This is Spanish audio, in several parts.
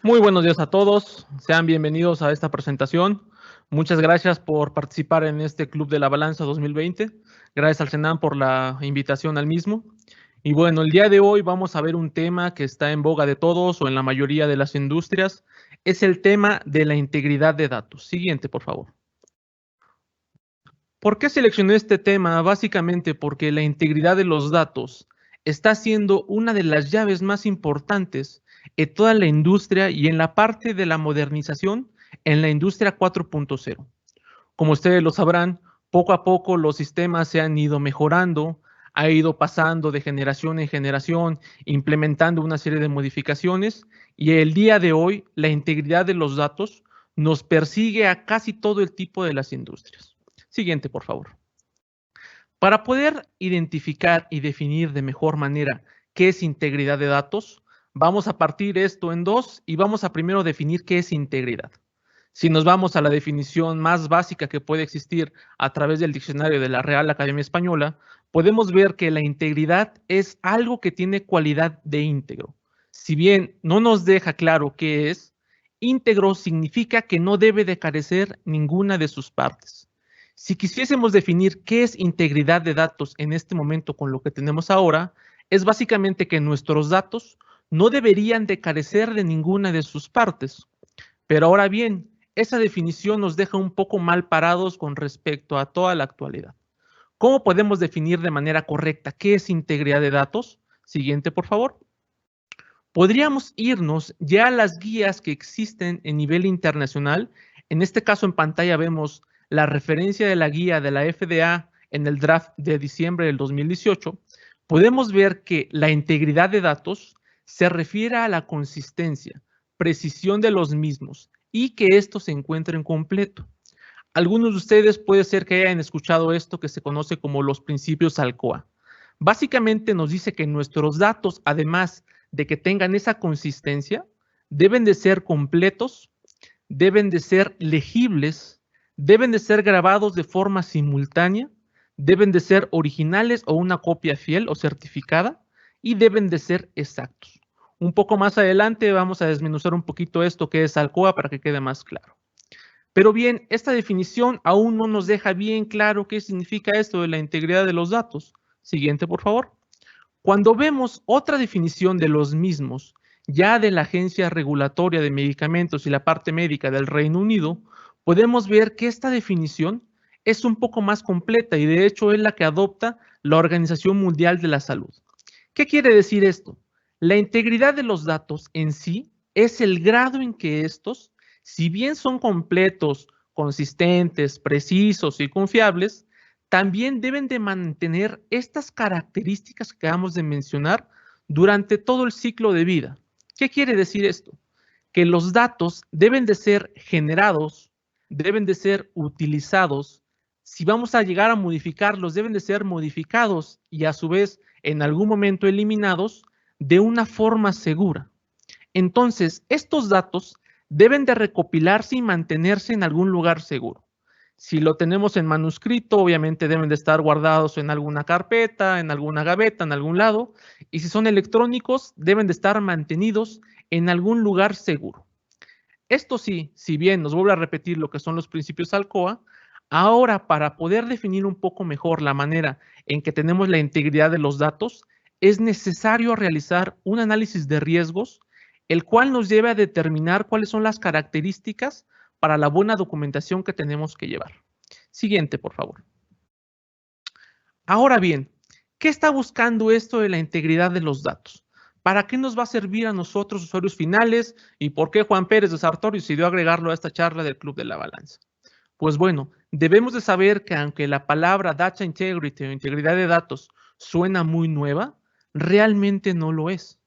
Muy buenos días a todos, sean bienvenidos a esta presentación. Muchas gracias por participar en este Club de la Balanza 2020. Gracias al Senan por la invitación al mismo. Y bueno, el día de hoy vamos a ver un tema que está en boga de todos o en la mayoría de las industrias. Es el tema de la integridad de datos. Siguiente, por favor. ¿Por qué seleccioné este tema? Básicamente porque la integridad de los datos está siendo una de las llaves más importantes en toda la industria y en la parte de la modernización en la industria 4.0. Como ustedes lo sabrán, poco a poco los sistemas se han ido mejorando, ha ido pasando de generación en generación, implementando una serie de modificaciones y el día de hoy la integridad de los datos nos persigue a casi todo el tipo de las industrias. Siguiente, por favor. Para poder identificar y definir de mejor manera qué es integridad de datos, vamos a partir esto en dos y vamos a primero definir qué es integridad. Si nos vamos a la definición más básica que puede existir a través del diccionario de la Real Academia Española, podemos ver que la integridad es algo que tiene cualidad de íntegro. Si bien no nos deja claro qué es, íntegro significa que no debe de carecer ninguna de sus partes. Si quisiésemos definir qué es integridad de datos en este momento con lo que tenemos ahora, es básicamente que nuestros datos no deberían de carecer de ninguna de sus partes. Pero ahora bien, esa definición nos deja un poco mal parados con respecto a toda la actualidad. ¿Cómo podemos definir de manera correcta qué es integridad de datos? Siguiente, por favor. Podríamos irnos ya a las guías que existen en nivel internacional. En este caso en pantalla vemos la referencia de la guía de la FDA en el draft de diciembre del 2018. Podemos ver que la integridad de datos se refiere a la consistencia, precisión de los mismos y que estos se encuentren completo. Algunos de ustedes puede ser que hayan escuchado esto que se conoce como los principios Alcoa. Básicamente nos dice que nuestros datos, además de que tengan esa consistencia, deben de ser completos, deben de ser legibles, deben de ser grabados de forma simultánea, deben de ser originales o una copia fiel o certificada y deben de ser exactos. Un poco más adelante vamos a desmenuzar un poquito esto que es Alcoa para que quede más claro. Pero bien, esta definición aún no nos deja bien claro qué significa esto de la integridad de los datos. Siguiente, por favor. Cuando vemos otra definición de los mismos, ya de la Agencia Regulatoria de Medicamentos y la parte médica del Reino Unido, podemos ver que esta definición es un poco más completa y de hecho es la que adopta la Organización Mundial de la Salud. ¿Qué quiere decir esto? La integridad de los datos en sí es el grado en que estos, si bien son completos, consistentes, precisos y confiables, también deben de mantener estas características que acabamos de mencionar durante todo el ciclo de vida. ¿Qué quiere decir esto? Que los datos deben de ser generados, deben de ser utilizados. Si vamos a llegar a modificarlos, deben de ser modificados y a su vez en algún momento eliminados de una forma segura. Entonces, estos datos deben de recopilarse y mantenerse en algún lugar seguro. Si lo tenemos en manuscrito, obviamente deben de estar guardados en alguna carpeta, en alguna gaveta, en algún lado. Y si son electrónicos, deben de estar mantenidos en algún lugar seguro. Esto sí, si bien nos vuelve a repetir lo que son los principios Alcoa, ahora para poder definir un poco mejor la manera en que tenemos la integridad de los datos, es necesario realizar un análisis de riesgos, el cual nos lleva a determinar cuáles son las características para la buena documentación que tenemos que llevar. Siguiente, por favor. Ahora bien, ¿qué está buscando esto de la integridad de los datos? ¿Para qué nos va a servir a nosotros, usuarios finales? ¿Y por qué Juan Pérez de Sartorio decidió agregarlo a esta charla del Club de la Balanza? Pues bueno, debemos de saber que aunque la palabra Data Integrity o integridad de datos suena muy nueva, realmente no lo es.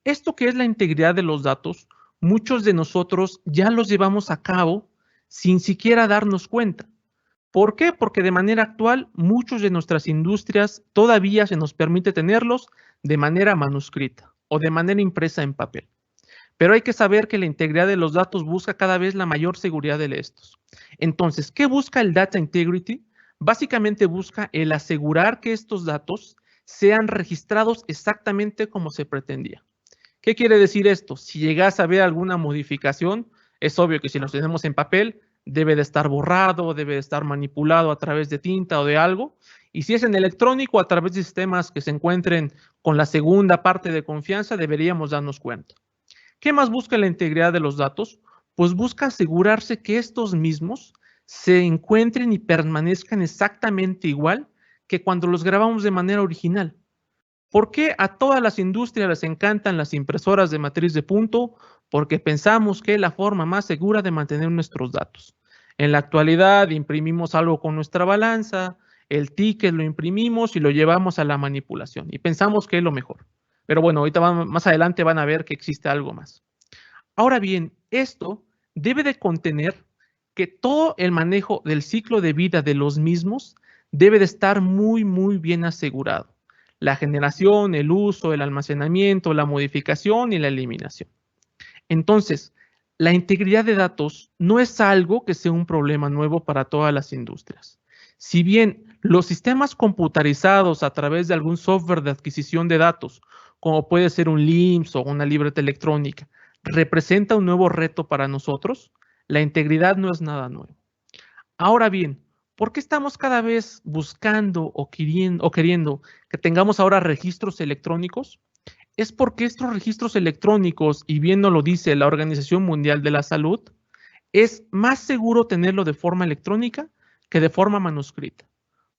Esto que es la integridad de los datos, muchos de nosotros ya los llevamos a cabo sin siquiera darnos cuenta. ¿Por qué? Porque de manera actual muchos de nuestras industrias todavía se nos permite tenerlos de manera manuscrita o de manera impresa en papel. Pero hay que saber que la integridad de los datos busca cada vez la mayor seguridad de estos. Entonces, ¿qué busca el Data Integrity? Básicamente busca el asegurar que estos datos sean registrados exactamente como se pretendía. ¿Qué quiere decir esto? Si llegas a ver alguna modificación, es obvio que si los tenemos en papel, debe de estar borrado, debe de estar manipulado a través de tinta o de algo. Y si es en electrónico, a través de sistemas que se encuentren con la segunda parte de confianza, deberíamos darnos cuenta. ¿Qué más busca la integridad de los datos? Pues busca asegurarse que estos mismos se encuentren y permanezcan exactamente igual que cuando los grabamos de manera original. ¿Por qué a todas las industrias les encantan las impresoras de matriz de punto? Porque pensamos que es la forma más segura de mantener nuestros datos. En la actualidad imprimimos algo con nuestra balanza, el ticket lo imprimimos y lo llevamos a la manipulación y pensamos que es lo mejor. Pero bueno, ahorita más adelante van a ver que existe algo más. Ahora bien, esto debe de contener que todo el manejo del ciclo de vida de los mismos debe de estar muy bien asegurado. La generación, el uso, el almacenamiento, la modificación y la eliminación. Entonces, la integridad de datos no es algo que sea un problema nuevo para todas las industrias. Si bien los sistemas computarizados a través de algún software de adquisición de datos, como puede ser un LIMS o una libreta electrónica, representa un nuevo reto para nosotros, la integridad no es nada nuevo. Ahora bien, ¿por qué estamos cada vez buscando o queriendo que tengamos ahora registros electrónicos? Es porque estos registros electrónicos, y bien nos lo dice la Organización Mundial de la Salud, es más seguro tenerlo de forma electrónica que de forma manuscrita.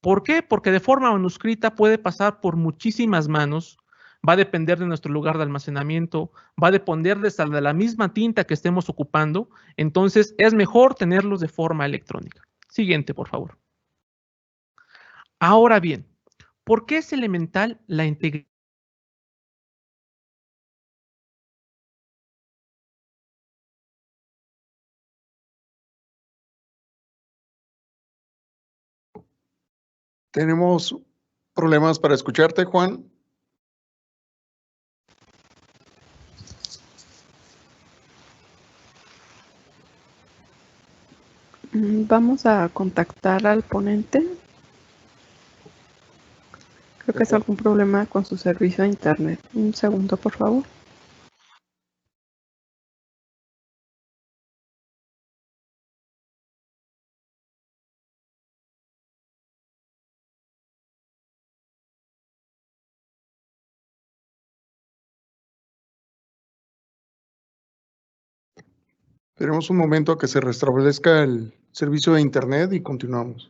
¿Por qué? Porque de forma manuscrita puede pasar por muchísimas manos, va a depender de nuestro lugar de almacenamiento, va a depender de la misma tinta que estemos ocupando, entonces es mejor tenerlos de forma electrónica. Siguiente, por favor. Ahora bien, ¿por qué es elemental la integridad? Tenemos problemas para escucharte, Juan. Vamos a contactar al ponente. Creo que es algún problema con su servicio de internet. Un segundo, por favor. Esperemos un momento a que se restablezca el servicio de internet y continuamos.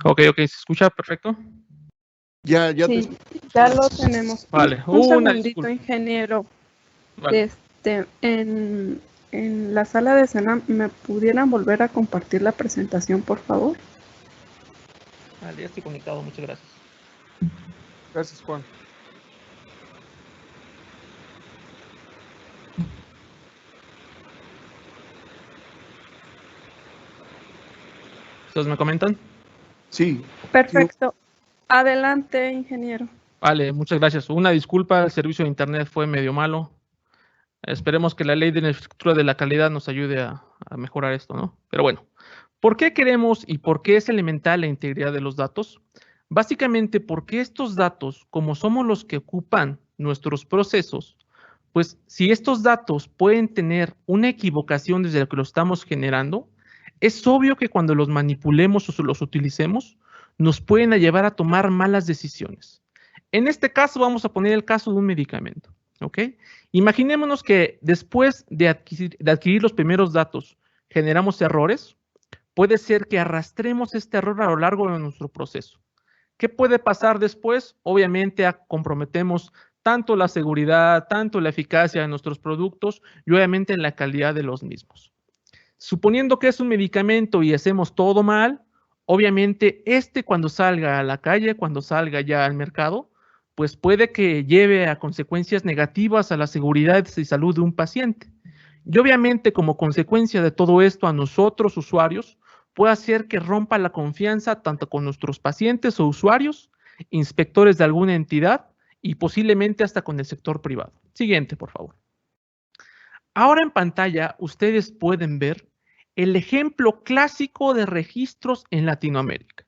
Ok, ¿se escucha perfecto? Ya Sí, ya lo tenemos. Vale, Un segundito, disculpa. ingeniero. Vale. En la sala de escena, ¿me pudieran volver a compartir la presentación, por favor? Vale, ya estoy conectado, muchas gracias. Gracias, Juan. ¿Ustedes me comentan? Sí. Perfecto. Adelante, ingeniero. Vale, muchas gracias. Una disculpa, el servicio de internet fue medio malo. Esperemos que la ley de la infraestructura de la calidad nos ayude a mejorar esto, ¿no? Pero bueno, ¿por qué queremos y por qué es elemental la integridad de los datos? Básicamente porque estos datos, como somos los que ocupan nuestros procesos, pues si estos datos pueden tener una equivocación desde lo que los estamos generando, es obvio que cuando los manipulemos o los utilicemos, nos pueden llevar a tomar malas decisiones. En este caso vamos a poner el caso de un medicamento, ¿ok? Imaginémonos que después de adquirir los primeros datos generamos errores, puede ser que arrastremos este error a lo largo de nuestro proceso. ¿Qué puede pasar después? Obviamente comprometemos tanto la seguridad, tanto la eficacia de nuestros productos y obviamente la calidad de los mismos. Suponiendo que es un medicamento y hacemos todo mal, Obviamente, cuando salga a la calle, cuando salga ya al mercado, pues puede que lleve a consecuencias negativas a la seguridad y salud de un paciente. Y obviamente, como consecuencia de todo esto, a nosotros, usuarios, puede hacer que rompa la confianza tanto con nuestros pacientes o usuarios, inspectores de alguna entidad y posiblemente hasta con el sector privado. Siguiente, por favor. Ahora en pantalla ustedes pueden ver el ejemplo clásico de registros en Latinoamérica.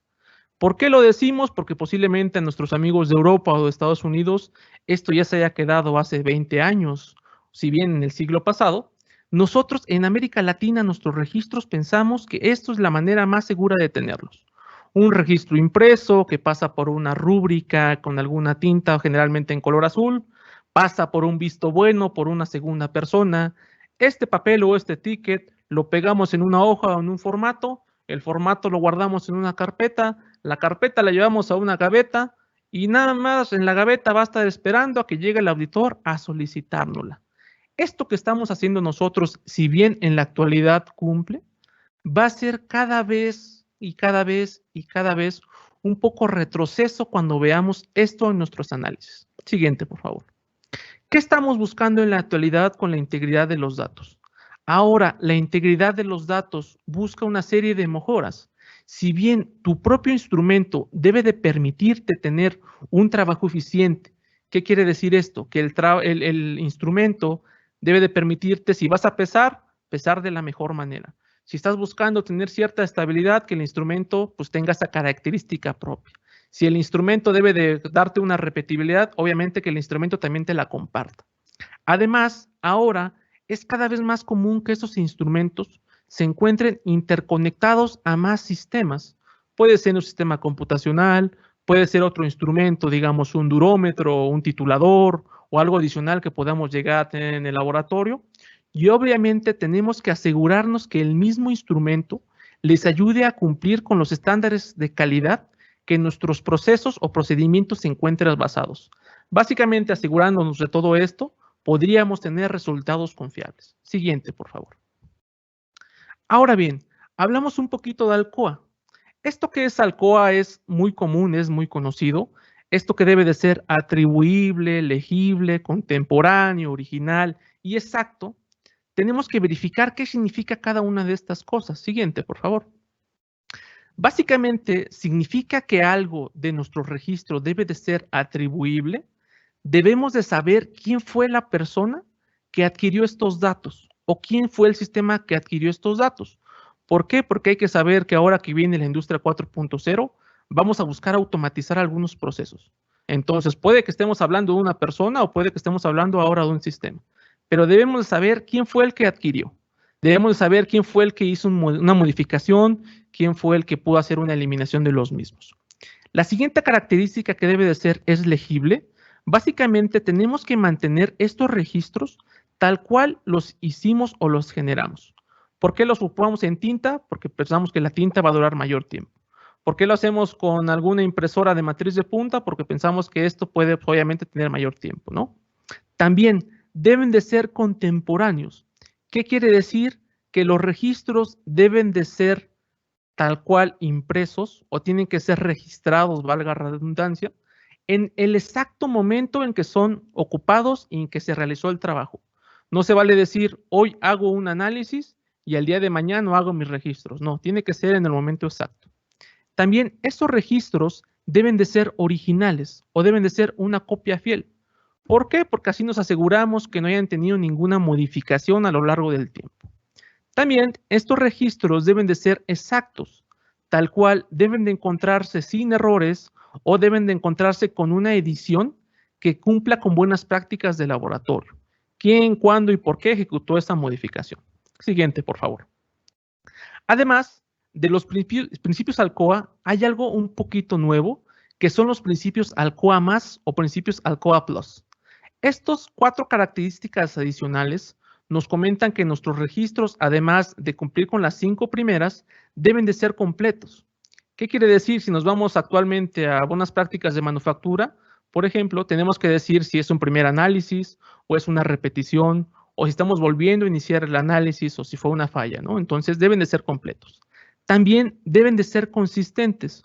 ¿Por qué lo decimos? Porque posiblemente a nuestros amigos de Europa o de Estados Unidos esto ya se haya quedado hace 20 años, si bien en el siglo pasado. Nosotros en América Latina, nuestros registros, pensamos que esto es la manera más segura de tenerlos. Un registro impreso que pasa por una rúbrica con alguna tinta, generalmente en color azul, pasa por un visto bueno por una segunda persona. Este papel o este ticket lo pegamos en una hoja o en un formato, el formato lo guardamos en una carpeta, la carpeta la llevamos a una gaveta y nada más en la gaveta va a estar esperando a que llegue el auditor a solicitárnosla. Esto que estamos haciendo nosotros, si bien en la actualidad cumple, va a ser cada vez y cada vez y cada vez un poco retroceso cuando veamos esto en nuestros análisis. Siguiente, por favor. ¿Qué estamos buscando en la actualidad con la integridad de los datos? Ahora, la integridad de los datos busca una serie de mejoras. Si bien tu propio instrumento debe de permitirte tener un trabajo eficiente, ¿qué quiere decir esto? Que el instrumento debe de permitirte, si vas a pesar de la mejor manera. Si estás buscando tener cierta estabilidad, que el instrumento pues tenga esa característica propia. Si el instrumento debe de darte una repetibilidad, obviamente que el instrumento también te la comparta. Además, ahora es cada vez más común que esos instrumentos se encuentren interconectados a más sistemas. Puede ser un sistema computacional, puede ser otro instrumento, digamos un durómetro, un titulador o algo adicional que podamos llegar a tener en el laboratorio. Y obviamente tenemos que asegurarnos que el mismo instrumento les ayude a cumplir con los estándares de calidad que nuestros procesos o procedimientos se encuentren basados. Básicamente, asegurándonos de todo esto, podríamos tener resultados confiables. Siguiente, por favor. Ahora bien, hablamos un poquito de Alcoa. Esto que es Alcoa es muy común, es muy conocido. Esto que debe de ser atribuible, legible, contemporáneo, original y exacto. Tenemos que verificar qué significa cada una de estas cosas. Siguiente, por favor. Básicamente, significa que algo de nuestro registro debe de ser atribuible. Debemos de saber quién fue la persona que adquirió estos datos o quién fue el sistema que adquirió estos datos. ¿Por qué? Porque hay que saber que ahora que viene la industria 4.0, vamos a buscar automatizar algunos procesos. Entonces, puede que estemos hablando de una persona o puede que estemos hablando ahora de un sistema. Pero debemos de saber quién fue el que adquirió. Debemos de saber quién fue el que hizo una modificación, quién fue el que pudo hacer una eliminación de los mismos. La siguiente característica que debe de ser es legible. Básicamente tenemos que mantener estos registros tal cual los hicimos o los generamos. ¿Por qué los ocupamos en tinta? Porque pensamos que la tinta va a durar mayor tiempo. ¿Por qué lo hacemos con alguna impresora de matriz de punta? Porque pensamos que esto puede obviamente tener mayor tiempo, ¿no? También deben de ser contemporáneos. ¿Qué quiere decir? Que los registros deben de ser tal cual impresos o tienen que ser registrados, valga la redundancia, en el exacto momento en que son ocupados y en que se realizó el trabajo. No se vale decir, hoy hago un análisis y al día de mañana no hago mis registros. No, tiene que ser en el momento exacto. También estos registros deben de ser originales o deben de ser una copia fiel. ¿Por qué? Porque así nos aseguramos que no hayan tenido ninguna modificación a lo largo del tiempo. También estos registros deben de ser exactos, tal cual deben de encontrarse sin errores o deben de encontrarse con una edición que cumpla con buenas prácticas de laboratorio. ¿Quién, cuándo y por qué ejecutó esta modificación? Siguiente, por favor. Además de los principios Alcoa, hay algo un poquito nuevo, que son los principios Alcoa más o principios Alcoa Plus. Estos 4 características adicionales nos comentan que nuestros registros, además de cumplir con las 5 primeras, deben de ser completos. ¿Qué quiere decir? Si nos vamos actualmente a buenas prácticas de manufactura, por ejemplo, tenemos que decir si es un primer análisis o es una repetición o si estamos volviendo a iniciar el análisis o si fue una falla, ¿no? Entonces deben de ser completos. también deben de ser consistentes.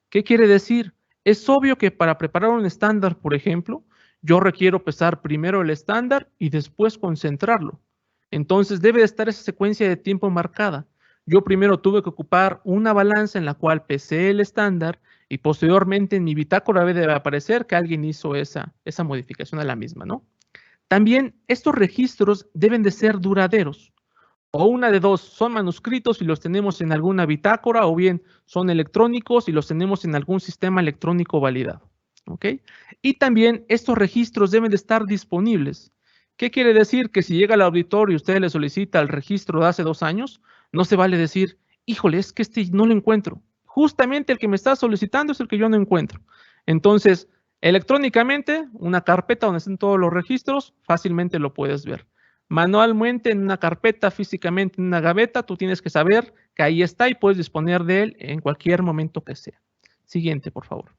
¿Qué quiere decir? Es obvio que para preparar un estándar, por ejemplo, yo requiero pesar primero el estándar y después concentrarlo. Entonces debe de estar esa secuencia de tiempo marcada. Yo primero tuve que ocupar una balanza en la cual pesé el estándar y posteriormente en mi bitácora debe aparecer que alguien hizo esa modificación a la misma, ¿no? También estos registros deben de ser duraderos. O una de dos, son manuscritos y los tenemos en alguna bitácora, o bien son electrónicos y los tenemos en algún sistema electrónico validado. ¿Ok? Y también estos registros deben de estar disponibles. ¿Qué quiere decir? Que si llega al auditorio y usted le solicita el registro de hace 2 años, no se vale decir, híjole, es que este no lo encuentro. Justamente el que me está solicitando es el que yo no encuentro. Entonces, electrónicamente, una carpeta donde estén todos los registros, fácilmente lo puedes ver. Manualmente, en una carpeta, físicamente en una gaveta, tú tienes que saber que ahí está y puedes disponer de él en cualquier momento que sea. Siguiente, por favor.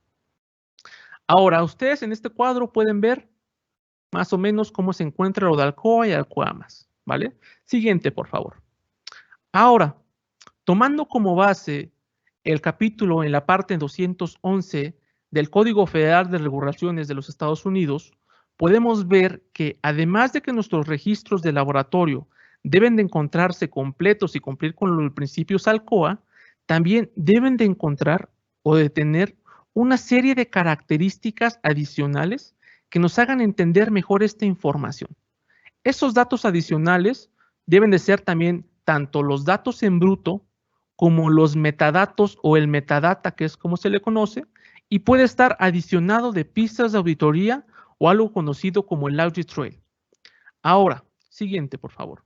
Ahora, ustedes en este cuadro pueden ver más o menos cómo se encuentra lo de Alcoa y Alcoa Más, ¿vale? Siguiente, por favor. Ahora, tomando como base el capítulo en la parte 211 del Código Federal de Regulaciones de los Estados Unidos, podemos ver que además de que nuestros registros de laboratorio deben de encontrarse completos y cumplir con los principios Alcoa, también deben de encontrar o de tener una serie de características adicionales que nos hagan entender mejor esta información. Esos datos adicionales deben de ser también tanto los datos en bruto como los metadatos o el metadata, que es como se le conoce, y puede estar adicionado de pistas de auditoría o algo conocido como el audit trail. Ahora, siguiente, por favor.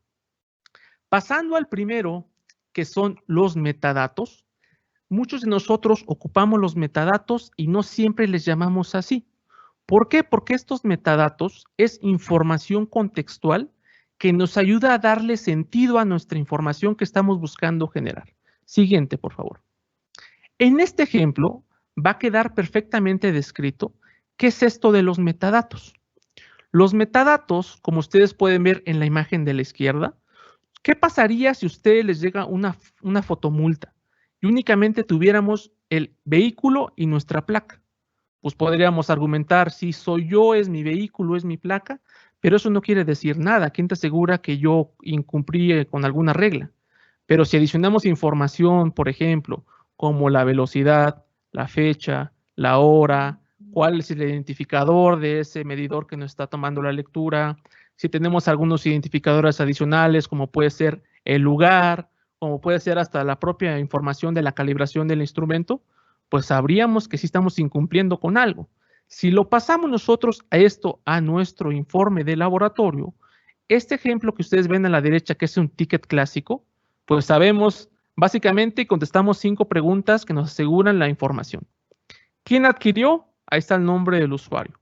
Pasando al primero, que son los metadatos, muchos de nosotros ocupamos los metadatos y no siempre les llamamos así. ¿Por qué? Porque estos metadatos es información contextual que nos ayuda a darle sentido a nuestra información que estamos buscando generar. Siguiente, por favor. En este ejemplo va a quedar perfectamente descrito qué es esto de los metadatos. Los metadatos, como ustedes pueden ver en la imagen de la izquierda, ¿qué pasaría si a ustedes les llega una fotomulta y únicamente tuviéramos el vehículo y nuestra placa? Pues podríamos argumentar si soy yo, es mi vehículo, es mi placa, pero eso no quiere decir nada. ¿Quién te asegura que yo incumplí con alguna regla? Pero si adicionamos información, por ejemplo, como la velocidad, la fecha, la hora, cuál es el identificador de ese medidor que nos está tomando la lectura, si tenemos algunos identificadores adicionales, como puede ser el lugar, como puede ser hasta la propia información de la calibración del instrumento, pues sabríamos que sí estamos incumpliendo con algo. Si lo pasamos nosotros a nuestro informe de laboratorio, este ejemplo que ustedes ven a la derecha, que es un ticket clásico, pues sabemos, básicamente contestamos 5 preguntas que nos aseguran la información. ¿Quién adquirió? Ahí está el nombre del usuario.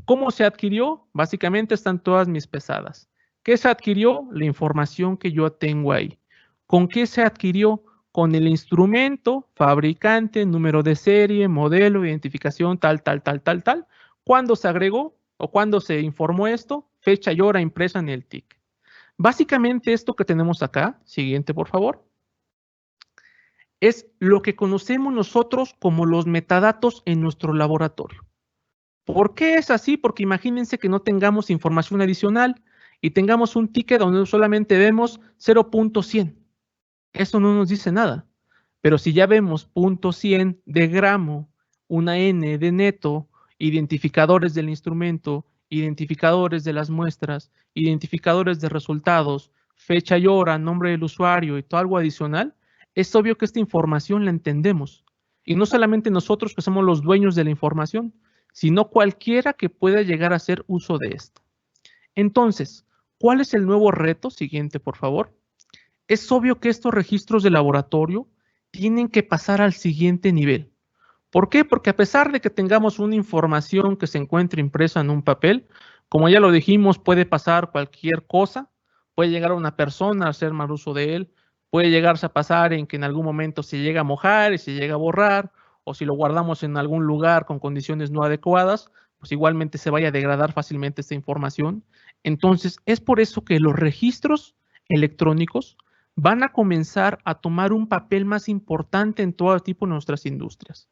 ¿Cómo se adquirió? Básicamente están todas mis pesadas. ¿Qué se adquirió? La información que yo tengo ahí. ¿Con qué se adquirió? Con el instrumento, fabricante, número de serie, modelo, identificación, tal. ¿Cuándo se agregó o cuándo se informó esto? Fecha y hora impresa en el TIC. Básicamente esto que tenemos acá, siguiente por favor, es lo que conocemos nosotros como los metadatos en nuestro laboratorio. ¿Por qué es así? Porque imagínense que no tengamos información adicional y tengamos un ticket donde solamente vemos 0.100. Eso no nos dice nada. Pero si ya vemos 0.100 de gramo, una N de neto, identificadores del instrumento, identificadores de las muestras, identificadores de resultados, fecha y hora, nombre del usuario y todo algo adicional, es obvio que esta información la entendemos. Y no solamente nosotros que somos los dueños de la información, sino cualquiera que pueda llegar a hacer uso de esto. Entonces, ¿cuál es el nuevo reto? Siguiente, por favor. Es obvio que estos registros de laboratorio tienen que pasar al siguiente nivel. ¿Por qué? Porque a pesar de que tengamos una información que se encuentre impresa en un papel, como ya lo dijimos, puede pasar cualquier cosa, puede llegar a una persona a hacer mal uso de él, puede llegarse a pasar en que en algún momento se llega a mojar y se llega a borrar, o si lo guardamos en algún lugar con condiciones no adecuadas, pues igualmente se vaya a degradar fácilmente esta información. Entonces, es por eso que los registros electrónicos van a comenzar a tomar un papel más importante en todo tipo de nuestras industrias.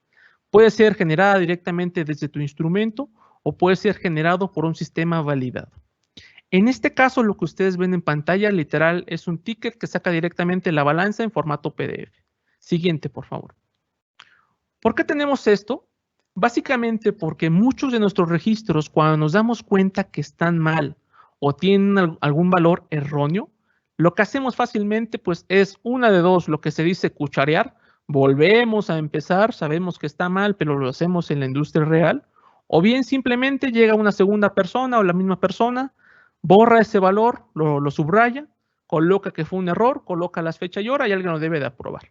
Puede ser generada directamente desde tu instrumento o puede ser generado por un sistema validado. En este caso, lo que ustedes ven en pantalla, literal, es un ticket que saca directamente la balanza en formato PDF. Siguiente, por favor. ¿Por qué tenemos esto? Básicamente porque muchos de nuestros registros, cuando nos damos cuenta que están mal o tienen algún valor erróneo, lo que hacemos fácilmente pues es una de dos, lo que se dice cucharear, volvemos a empezar, sabemos que está mal, pero lo hacemos en la industria real, o bien simplemente llega una segunda persona o la misma persona, borra ese valor, lo subraya, coloca que fue un error, coloca las fechas y hora y alguien lo debe de aprobar.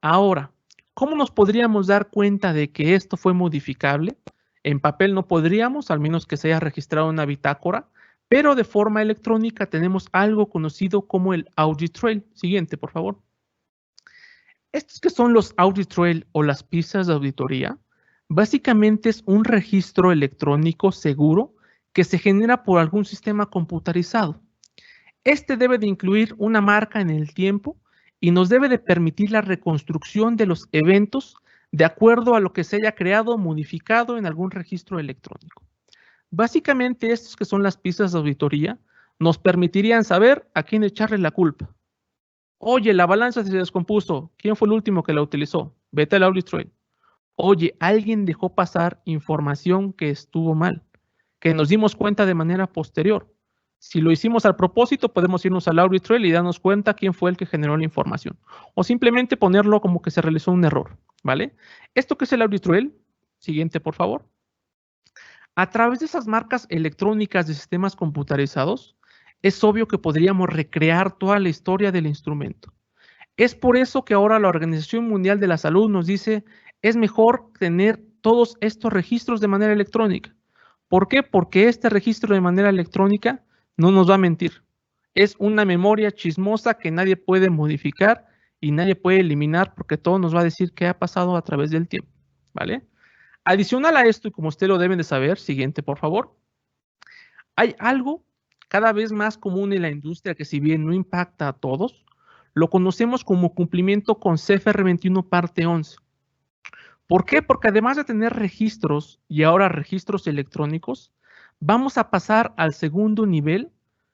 Ahora, ¿cómo nos podríamos dar cuenta de que esto fue modificable? En papel no podríamos, al menos que se haya registrado una bitácora, pero de forma electrónica tenemos algo conocido como el audit trail. Siguiente, por favor. Estos que son los audit trail o las piezas de auditoría, básicamente es un registro electrónico seguro que se genera por algún sistema computarizado. Este debe de incluir una marca en el tiempo y nos debe de permitir la reconstrucción de los eventos de acuerdo a lo que se haya creado o modificado en algún registro electrónico. Básicamente, estos que son las piezas de auditoría nos permitirían saber a quién echarle la culpa. Oye, la balanza se descompuso. ¿Quién fue el último que la utilizó? Vete al audit trail. Oye, alguien dejó pasar información que estuvo mal, que nos dimos cuenta de manera posterior. Si lo hicimos al propósito, podemos irnos al audit trail y darnos cuenta quién fue el que generó la información. O simplemente ponerlo como que se realizó un error, ¿vale? ¿Esto qué es el audit trail? Siguiente, por favor. A través de esas marcas electrónicas de sistemas computarizados, es obvio que podríamos recrear toda la historia del instrumento. Es por eso que ahora la Organización Mundial de la Salud nos dice, es mejor tener todos estos registros de manera electrónica. ¿Por qué? Porque este registro de manera electrónica no nos va a mentir. Es una memoria chismosa que nadie puede modificar y nadie puede eliminar porque todo nos va a decir qué ha pasado a través del tiempo, ¿vale? Adicional a esto, y como usted lo deben de saber, siguiente por favor, hay algo cada vez más común en la industria que si bien no impacta a todos, lo conocemos como cumplimiento con CFR 21 parte 11. ¿Por qué? Porque además de tener registros y ahora registros electrónicos, vamos a pasar al segundo nivel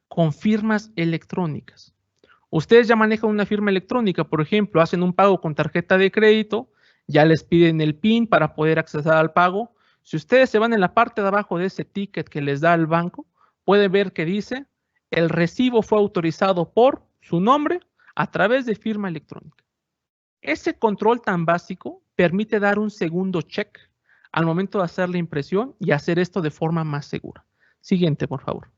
con firmas electrónicas. Ustedes ya manejan una firma electrónica, por ejemplo, hacen un pago con tarjeta de crédito, ya les piden el PIN para poder acceder al pago. Si ustedes se van en la parte de abajo de ese ticket que les da el banco, pueden ver que dice, el recibo fue autorizado por su nombre a través de firma electrónica. Ese control tan básico permite dar un segundo check al momento de hacer la impresión y hacer esto de forma más segura. Siguiente, por favor.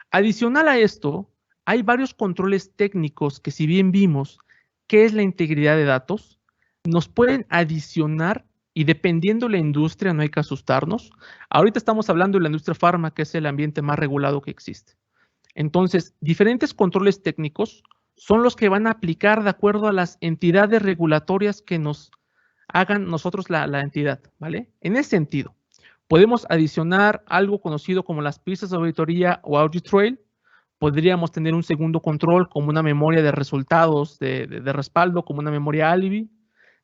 Adicional a esto, hay varios controles técnicos que si bien vimos qué es la integridad de datos, nos pueden adicionar y dependiendo de la industria, no hay que asustarnos. Ahorita estamos hablando de la industria farma, que es el ambiente más regulado que existe. Entonces, diferentes controles técnicos son los que van a aplicar de acuerdo a las entidades regulatorias que nos hagan nosotros la entidad, ¿vale? En ese sentido, podemos adicionar algo conocido como las piezas de auditoría o audit trail. Podríamos tener un segundo control como una memoria de resultados de respaldo, como una memoria alibi.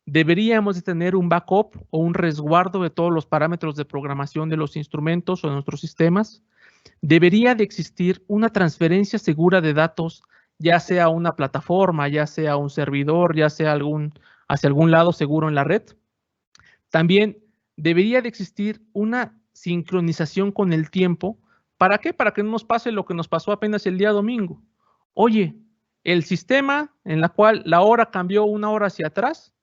Deberíamos de tener un backup o un resguardo de todos los parámetros de programación de los instrumentos o de nuestros sistemas. Debería de existir una transferencia segura de datos, ya sea una plataforma, ya sea un servidor, ya sea hacia algún lado seguro en la red. También debería de existir una sincronización con el tiempo. ¿Para qué? Para que no nos pase lo que nos pasó apenas el día domingo. Oye, el sistema en la cual la hora cambió una hora hacia atrás,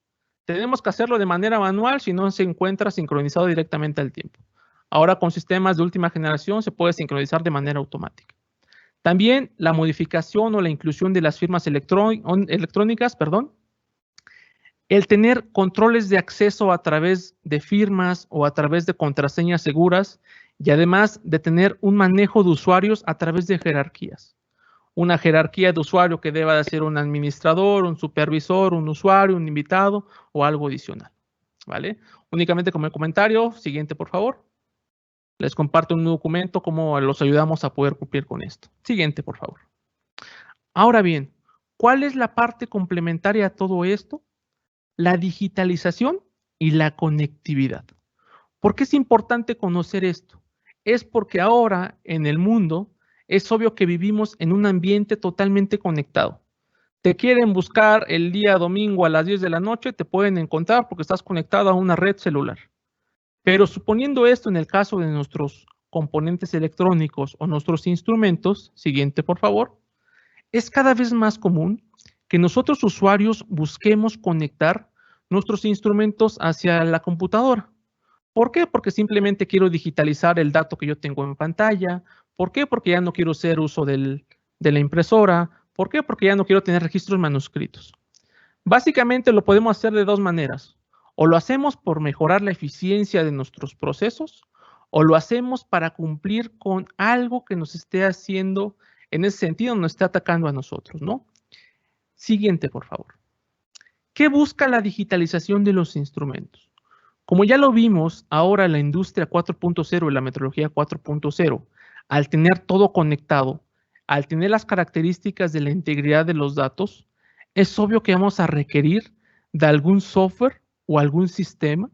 tenemos que hacerlo de manera manual si no se encuentra sincronizado directamente al tiempo. Ahora con sistemas de última generación se puede sincronizar de manera automática. También la modificación o la inclusión de las firmas electrónicas, el tener controles de acceso a través de firmas o a través de contraseñas seguras y además de tener un manejo de usuarios a través de jerarquías. Una jerarquía de usuario que deba de ser un administrador, un supervisor, un usuario, un invitado o algo adicional, ¿vale? Únicamente como comentario, siguiente por favor. Les comparto un documento cómo los ayudamos a poder cumplir con esto. Siguiente por favor. Ahora bien, ¿Cuál es la parte complementaria a todo esto? La digitalización y la conectividad. ¿Por qué es importante conocer esto? Es porque ahora en el mundo es obvio que vivimos en un ambiente totalmente conectado. Te quieren buscar el día domingo a las 10 de la noche, te pueden encontrar porque estás conectado a una red celular. Pero suponiendo esto en el caso de nuestros componentes electrónicos o nuestros instrumentos, siguiente por favor, es cada vez más común que nosotros usuarios busquemos conectar nuestros instrumentos hacia la computadora. ¿Por qué? Porque simplemente quiero digitalizar el dato que yo tengo en pantalla. ¿Por qué? Porque ya no quiero hacer uso de la impresora. ¿Por qué? Porque ya no quiero tener registros manuscritos. Básicamente lo podemos hacer de dos maneras. O lo hacemos por mejorar la eficiencia de nuestros procesos, o lo hacemos para cumplir con algo que nos esté haciendo, en ese sentido, nos esté atacando a nosotros, ¿no? Siguiente, por favor. ¿Qué busca la digitalización de los instrumentos? Como ya lo vimos, ahora la industria 4.0 y la metrología 4.0, al tener todo conectado, al tener las características de la integridad de los datos, es obvio que vamos a requerir de algún software o algún sistema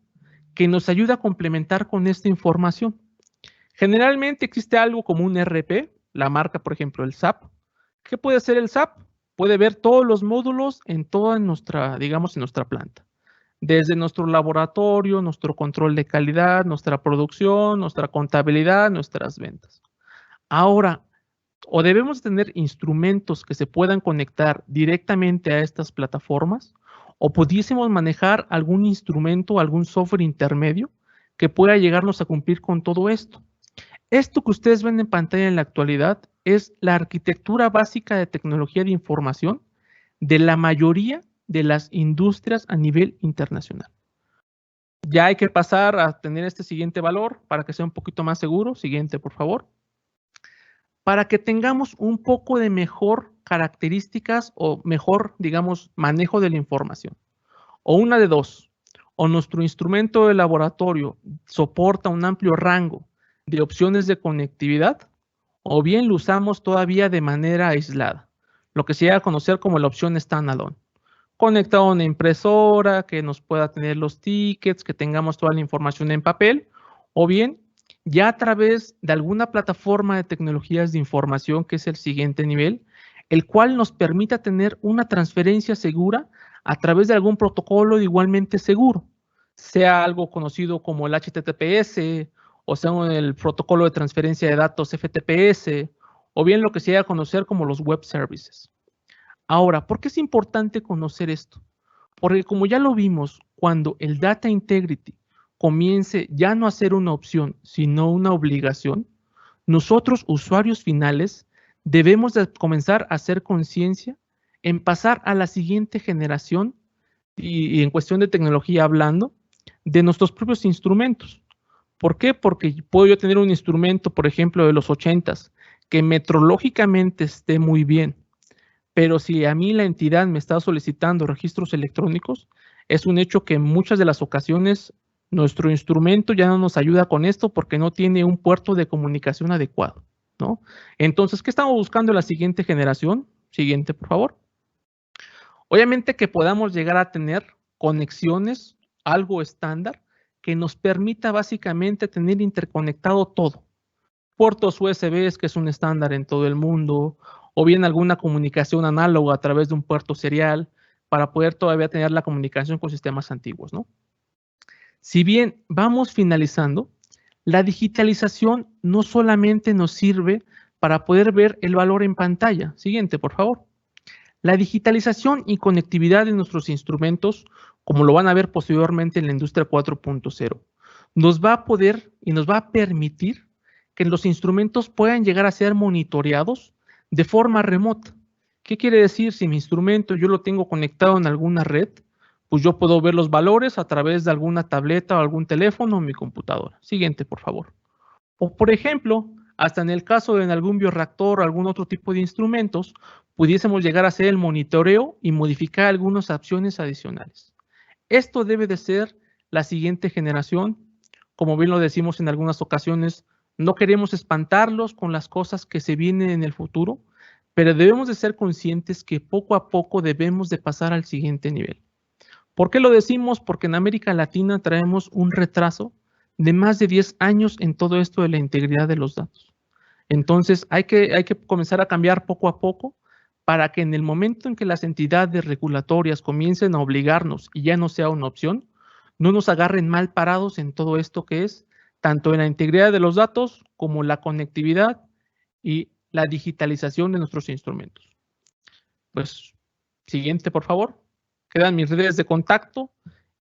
que nos ayude a complementar con esta información. Generalmente existe algo como un ERP, la marca, por ejemplo, el SAP. ¿Qué puede hacer el SAP? Puede ver todos los módulos en toda nuestra, digamos, en nuestra planta. Desde nuestro laboratorio, nuestro control de calidad, nuestra producción, nuestra contabilidad, nuestras ventas. Ahora, o debemos tener instrumentos que se puedan conectar directamente a estas plataformas, o pudiésemos manejar algún instrumento, algún software intermedio que pueda llegarnos a cumplir con todo esto. Esto que ustedes ven en pantalla en la actualidad es la arquitectura básica de tecnología de información de la mayoría de las industrias a nivel internacional. Ya hay que pasar a tener este siguiente valor para que sea un poquito más seguro. Siguiente, por favor. Para que tengamos un poco de mejor características o mejor, digamos, manejo de la información. O una de dos. O nuestro instrumento de laboratorio soporta un amplio rango de opciones de conectividad, o bien lo usamos todavía de manera aislada, lo que se llega a conocer como la opción standalone. Conectado a una impresora que nos pueda tener los tickets, que tengamos toda la información en papel, o bien ya a través de alguna plataforma de tecnologías de información, que es el siguiente nivel, el cual nos permita tener una transferencia segura a través de algún protocolo igualmente seguro, sea algo conocido como el HTTPS, o sea el protocolo de transferencia de datos FTPS, o bien lo que se llega a conocer como los web services. Ahora, ¿por qué es importante conocer esto? Porque como ya lo vimos, cuando el Data Integrity comience ya no a ser una opción, sino una obligación, nosotros, usuarios finales, debemos de comenzar a hacer conciencia en pasar a la siguiente generación, y en cuestión de tecnología hablando, de nuestros propios instrumentos. ¿Por qué? Porque puedo yo tener un instrumento, por ejemplo, de los 80s, que metrológicamente esté muy bien, pero si a mí la entidad me está solicitando registros electrónicos, es un hecho que en muchas de las ocasiones nuestro instrumento ya no nos ayuda con esto porque no tiene un puerto de comunicación adecuado, ¿no? Entonces, ¿qué estamos buscando en la siguiente generación? Siguiente, por favor. Obviamente que podamos llegar a tener conexiones, algo estándar, que nos permita básicamente tener interconectado todo. Puertos USB, que es un estándar en todo el mundo, o bien alguna comunicación análoga a través de un puerto serial para poder todavía tener la comunicación con sistemas antiguos, ¿no? Si bien vamos finalizando, la digitalización no solamente nos sirve para poder ver el valor en pantalla. Siguiente, por favor. La digitalización y conectividad de nuestros instrumentos, como lo van a ver posteriormente en la industria 4.0, nos va a poder y nos va a permitir que los instrumentos puedan llegar a ser monitoreados de forma remota. ¿Qué quiere decir? Si mi instrumento yo lo tengo conectado en alguna red, pues yo puedo ver los valores a través de alguna tableta o algún teléfono o mi computadora. Siguiente, por favor. O por ejemplo, hasta en el caso de algún bioreactor o algún otro tipo de instrumentos, pudiésemos llegar a hacer el monitoreo y modificar algunas opciones adicionales. Esto debe de ser la siguiente generación. Como bien lo decimos en algunas ocasiones, no queremos espantarlos con las cosas que se vienen en el futuro, pero debemos de ser conscientes que poco a poco debemos de pasar al siguiente nivel. ¿Por qué lo decimos? Porque en América Latina traemos un retraso de más de 10 años en todo esto de la integridad de los datos. Entonces, hay que comenzar a cambiar poco a poco para que en el momento en que las entidades regulatorias comiencen a obligarnos y ya no sea una opción, no nos agarren mal parados en todo esto que es tanto en la integridad de los datos como la conectividad y la digitalización de nuestros instrumentos. Pues, siguiente, por favor. Quedan mis redes de contacto.